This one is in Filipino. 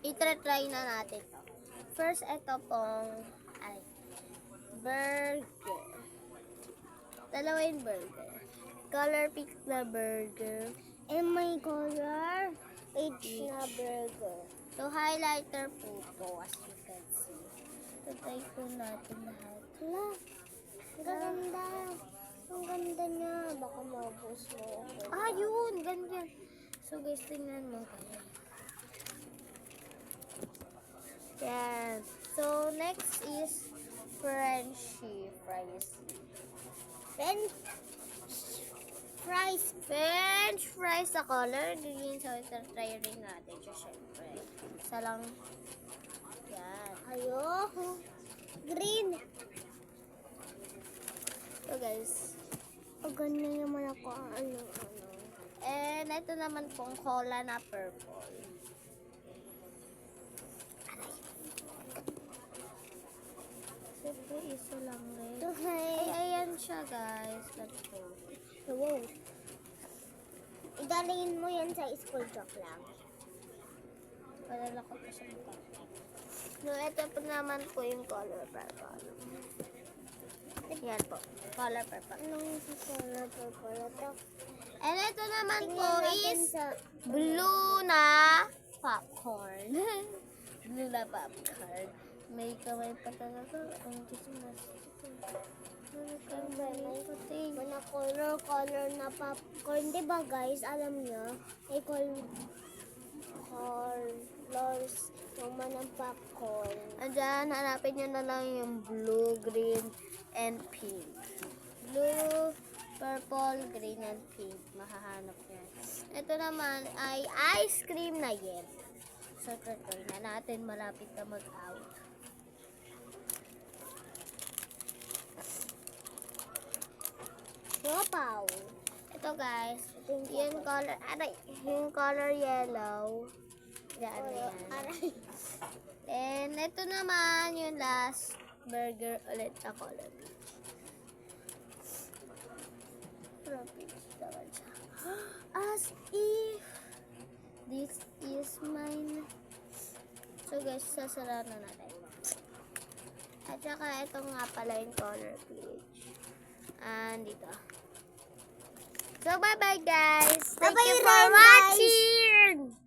Itra-try na natin to. First, ito pong burger. Dalawa yung burger. Color pink na burger. And my color, peach na burger. So, highlighter po to, as you can see. So, try po natin lahat. Hala, ang ganda. Ang ganda niya. Baka maubos mo. Yun! Ganyan. So, guys, tingnan mo kayo. Yan. So, next is Frenchy fries. French fries sa color green. So, ito try rin natin siya, syempre. Isa lang. Yan. Ayoko. Green. So, guys. Ganyan naman ako ang ano. And, ito naman pong cola na purple. Siyempre, isa lang rin. Ayan siya, guys. Let's go. Wow. Idalhin mo yan sa school joke lang. Padala ko pa siya mukha. No, ito po naman po yung color purple. Yan po. Color purple. Anong color purple ito? And ito naman po Tingnan natin is sa... blue na popcorn. Blue na popcorn. May kamay pa talaga. Ang Christmas. Mga color na popcorn. Diba guys, alam nyo, may colors naman ng popcorn. Andyan, hanapin nyo na lang yung blue, green, and pink. Blue, purple, green, and pink. Mahahanap nyo. Ito naman ay ice cream na yellow. So, try na natin. Malapit na mag-out. Wow. Ito guys, yung color yellow. Yan na yan. Aray. And ito naman yung last burger ulit na color peach. Peach naman siya. As if this is mine. So guys, sasara na natin. At saka ito nga pala yung color peach. And dito. So bye-bye guys. Thank you for watching.